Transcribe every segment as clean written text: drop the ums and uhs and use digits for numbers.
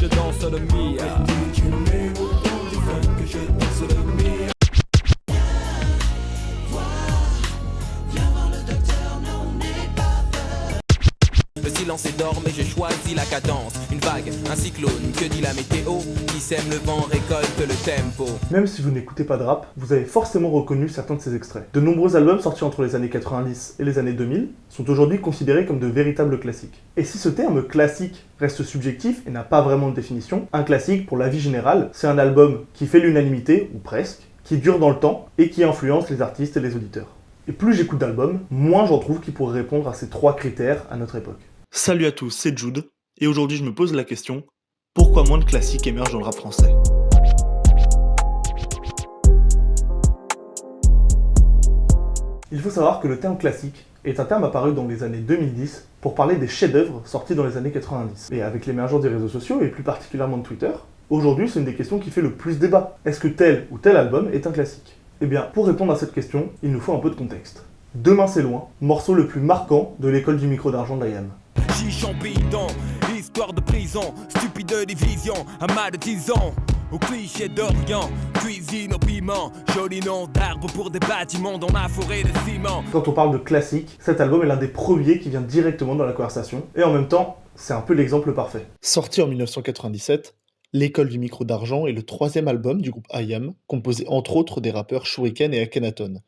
je danse le Mia. Le silence est d'or mais j'ai choisi la cadence. Une vague, un cyclone, que dit la météo? Qui sème le vent récolte le tempo. Même si vous n'écoutez pas de rap, vous avez forcément reconnu certains de ces extraits. De nombreux albums sortis entre les années 90 et les années 2000 sont aujourd'hui considérés comme de véritables classiques. Et si ce terme classique reste subjectif et n'a pas vraiment de définition, un classique, pour la vie générale, c'est un album qui fait l'unanimité, ou presque, qui dure dans le temps et qui influence les artistes et les auditeurs. Et plus j'écoute d'albums, moins j'en trouve qui pourraient répondre à ces trois critères à notre époque. Salut à tous, c'est Jude, et aujourd'hui je me pose la question, pourquoi moins de classiques émergent dans le rap français? Il faut savoir que le terme classique est un terme apparu dans les années 2010 pour parler des chefs-d'œuvre sortis dans les années 90. Et avec l'émergence des réseaux sociaux, et plus particulièrement de Twitter, aujourd'hui c'est une des questions qui fait le plus débat. Est-ce que tel ou tel album est un classique? Eh bien, pour répondre à cette question, il nous faut un peu de contexte. Demain c'est loin, morceau le plus marquant de l'école du micro d'argent d'IAM. Chichon-bidon, histoire de prison, stupide division, amas de 10 ans. Au cliché d'Orient, cuisine au piment, joli nom d'arbre pour des bâtiments dans la forêt de ciment. Quand on parle de classique, cet album est l'un des premiers qui vient directement dans la conversation, et en même temps, c'est un peu l'exemple parfait. Sorti en 1997, L'école du micro d'argent est le troisième album du groupe IAM, composé entre autres des rappeurs Shuriken et Akhenaton.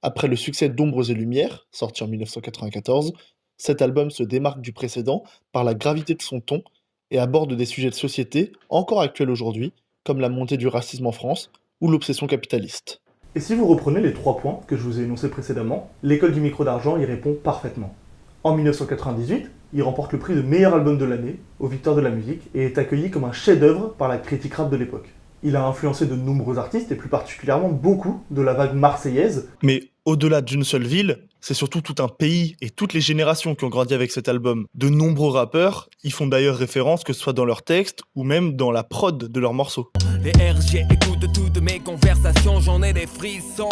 Après le succès d'Ombres et Lumières, sorti en 1994, cet album se démarque du précédent par la gravité de son ton et aborde des sujets de société encore actuels aujourd'hui, comme la montée du racisme en France ou l'obsession capitaliste. Et si vous reprenez les 3 points que je vous ai énoncés précédemment, l'école du micro d'argent y répond parfaitement. En 1998, il remporte le prix de meilleur album de l'année aux Victoires de la musique et est accueilli comme un chef-d'œuvre par la critique rap de l'époque. Il a influencé de nombreux artistes et plus particulièrement beaucoup de la vague marseillaise. Mais au-delà d'une seule ville, c'est surtout tout un pays et toutes les générations qui ont grandi avec cet album. De nombreux rappeurs y font d'ailleurs référence, que ce soit dans leurs textes ou même dans la prod de leurs morceaux. Les RG écoutent toutes mes conversations, j'en ai des frissons.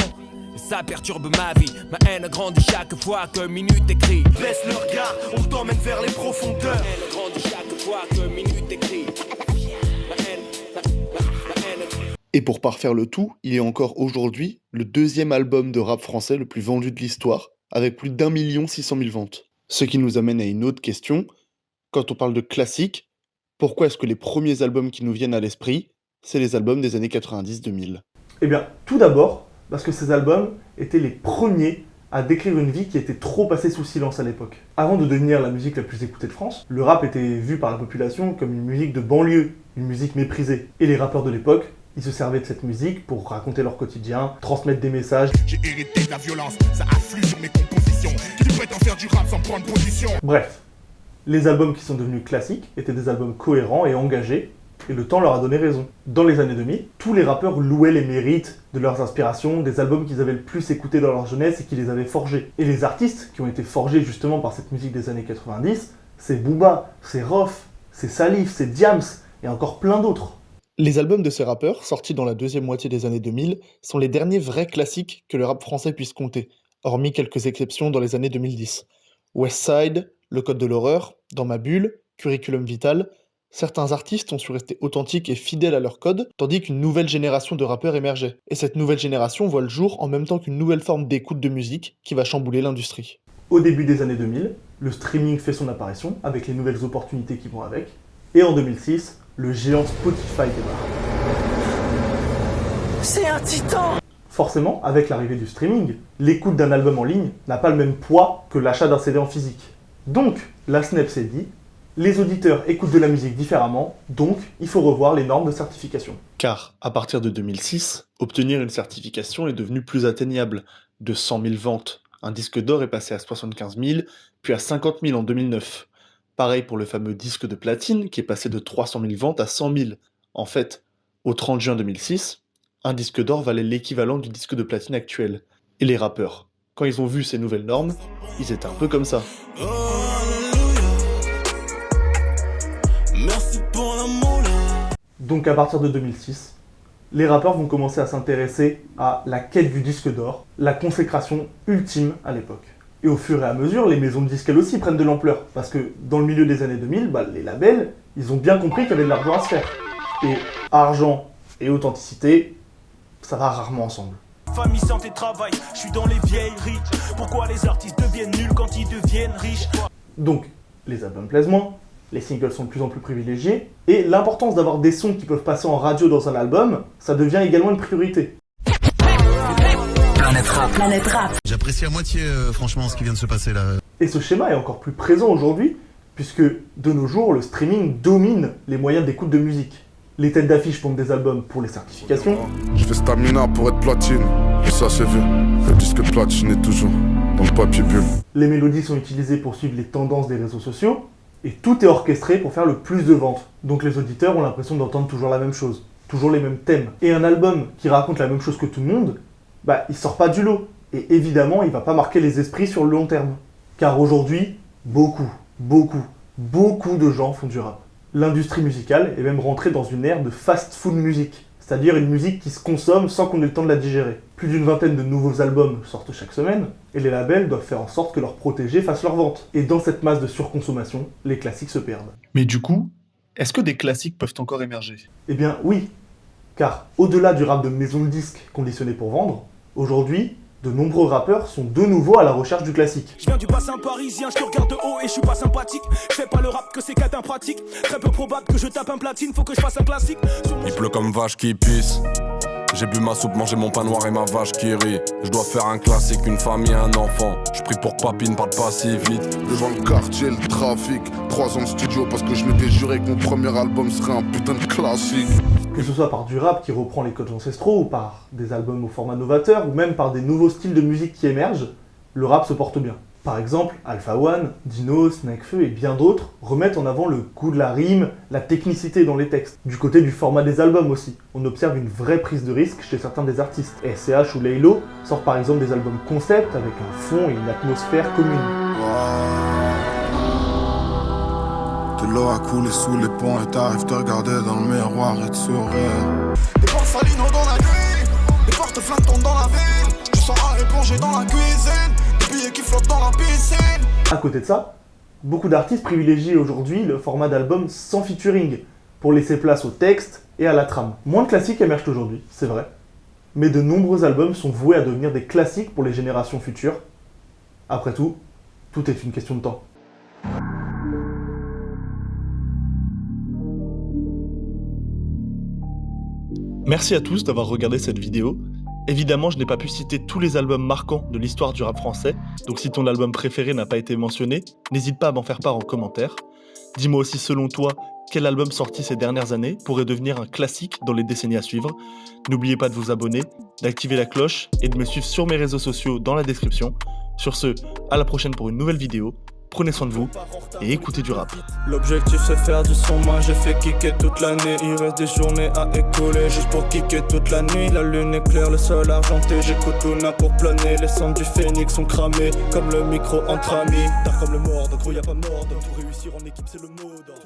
Ça perturbe ma vie, ma haine grandit chaque fois que minute écrit. Baisse le regard, on t'emmène vers les profondeurs. Ma haine grandit chaque fois que minute écrit. Et pour parfaire le tout, il est encore aujourd'hui le deuxième album de rap français le plus vendu de l'histoire, avec plus d'1 600 000 ventes. Ce qui nous amène à une autre question. Quand on parle de classique, pourquoi est-ce que les premiers albums qui nous viennent à l'esprit, c'est les albums des années 90-2000? Eh bien, tout d'abord, parce que ces albums étaient les premiers à décrire une vie qui était trop passée sous silence à l'époque. Avant de devenir la musique la plus écoutée de France, le rap était vu par la population comme une musique de banlieue, une musique méprisée. Et les rappeurs de l'époque, ils se servaient de cette musique pour raconter leur quotidien, transmettre des messages. J'ai hérité de la violence, ça afflue sur mes compositions. Qui prétend faire du rap sans prendre position? Bref, les albums qui sont devenus classiques étaient des albums cohérents et engagés, et le temps leur a donné raison. Dans les années 2000, tous les rappeurs louaient les mérites de leurs inspirations, des albums qu'ils avaient le plus écoutés dans leur jeunesse et qui les avaient forgés. Et les artistes qui ont été forgés justement par cette musique des années 90, c'est Booba, c'est Rof, c'est Salif, c'est Diams, et encore plein d'autres. Les albums de ces rappeurs, sortis dans la deuxième moitié des années 2000, sont les derniers vrais classiques que le rap français puisse compter, hormis quelques exceptions dans les années 2010. Westside, Le Code de l'horreur, Dans ma bulle, Curriculum Vital, certains artistes ont su rester authentiques et fidèles à leur code, tandis qu'une nouvelle génération de rappeurs émergeait. Et cette nouvelle génération voit le jour en même temps qu'une nouvelle forme d'écoute de musique qui va chambouler l'industrie. Au début des années 2000, le streaming fait son apparition, avec les nouvelles opportunités qui vont avec, et en 2006, le géant Spotify démarre. C'est un titan! Forcément, avec l'arrivée du streaming, l'écoute d'un album en ligne n'a pas le même poids que l'achat d'un CD en physique. Donc, la SNEP s'est dit, les auditeurs écoutent de la musique différemment, donc il faut revoir les normes de certification. Car, à partir de 2006, obtenir une certification est devenu plus atteignable. De 100 000 ventes, un disque d'or est passé à 75 000, puis à 50 000 en 2009. Pareil pour le fameux disque de platine qui est passé de 300 000 ventes à 100 000. En fait, au 30 juin 2006, un disque d'or valait l'équivalent du disque de platine actuel. Et les rappeurs, quand ils ont vu ces nouvelles normes, ils étaient un peu comme ça. Donc à partir de 2006, les rappeurs vont commencer à s'intéresser à la quête du disque d'or, la consécration ultime à l'époque. Et au fur et à mesure, les maisons de disques elles aussi prennent de l'ampleur, parce que dans le milieu des années 2000, les labels, Ils ont bien compris qu'il y avait de l'argent à se faire. Et argent et authenticité, ça va rarement ensemble. Famille, santé, travail, je suis dans les vieilles riches. Pourquoi les artistes deviennent nuls quand ils deviennent riches? Donc, les albums plaisent moins, les singles sont de plus en plus privilégiés, et l'importance d'avoir des sons qui peuvent passer en radio dans un album, ça devient également une priorité. Planète Rap. J'apprécie à moitié franchement ce qui vient de se passer là. Et ce schéma est encore plus présent aujourd'hui, puisque de nos jours, le streaming domine les moyens d'écoute de musique. Les têtes d'affiche pondent des albums pour les certifications. Je fais stamina pour être platine, et ça c'est vu. Le disque platine est toujours dans le papier bulle. Les mélodies sont utilisées pour suivre les tendances des réseaux sociaux, et tout est orchestré pour faire le plus de ventes. Donc les auditeurs ont l'impression d'entendre toujours la même chose, toujours les mêmes thèmes. Et un album qui raconte la même chose que tout le monde, il sort pas du lot. Et évidemment, il va pas marquer les esprits sur le long terme. Car aujourd'hui, beaucoup de gens font du rap. L'industrie musicale est même rentrée dans une ère de fast-food music, c'est-à-dire une musique qui se consomme sans qu'on ait le temps de la digérer. Plus d'une vingtaine de nouveaux albums sortent chaque semaine, et les labels doivent faire en sorte que leurs protégés fassent leurs ventes. Et dans cette masse de surconsommation, les classiques se perdent. Mais du coup, est-ce que des classiques peuvent encore émerger? Eh bien oui, car au-delà du rap de maison de disques conditionné pour vendre, aujourd'hui, de nombreux rappeurs sont de nouveau à la recherche du classique. Je viens du bassin parisien, je te regarde de haut et je suis pas sympathique. Je fais pas le rap que c'est qu'un pratique. Très peu probable que je tape un platine, faut que je fasse un classique. Il pleut comme vache qui pisse. J'ai bu ma soupe, mangé mon pain noir et ma vache qui rit. Je dois faire un classique, une famille, un enfant. Je prie pour que papy ne parle pas si vite. Devant le quartier, le trafic. 3 ans de studio parce que je m'étais juré que mon premier album serait un putain de classique. Que ce soit par du rap qui reprend les codes ancestraux, ou par des albums au format novateur, ou même par des nouveaux styles de musique qui émergent, le rap se porte bien. Par exemple, Alpha One, Dinos, Nekfeu et bien d'autres remettent en avant le goût de la rime, la technicité dans les textes. Du côté du format des albums aussi, on observe une vraie prise de risque chez certains des artistes. SCH ou Laylo sortent par exemple des albums concept avec un fond et une atmosphère commune. De l'eau a coulé sous les ponts et t'arrives te regarder dans le miroir et te sourire. Des portes salino dans la nuit, des portes flingues dans la ville. Je sens à éponger dans la cuisine, des billets qui flottent dans la piscine. À côté de ça, beaucoup d'artistes privilégient aujourd'hui le format d'album sans featuring, pour laisser place au texte et à la trame. Moins de classiques émergent aujourd'hui, c'est vrai, mais de nombreux albums sont voués à devenir des classiques pour les générations futures. Après tout est une question de temps. Merci à tous d'avoir regardé cette vidéo. Évidemment, je n'ai pas pu citer tous les albums marquants de l'histoire du rap français, donc si ton album préféré n'a pas été mentionné, n'hésite pas à m'en faire part en commentaire. Dis-moi aussi selon toi, quel album sorti ces dernières années pourrait devenir un classique dans les décennies à suivre. N'oubliez pas de vous abonner, d'activer la cloche et de me suivre sur mes réseaux sociaux dans la description. Sur ce, à la prochaine pour une nouvelle vidéo. Prenez soin de vous et écoutez du rap. L'objectif c'est faire du son, moi j'ai fait kicker toute l'année. Il reste des journées à écouler juste pour kicker toute la nuit. La lune est claire, le sol argenté, j'écoute Luna pour planer. Les cendres du phénix sont cramées, comme le micro entre amis. Tard comme le mort, donc gros y'a pas mort. Tout réussir en équipe c'est le mot d'ordre.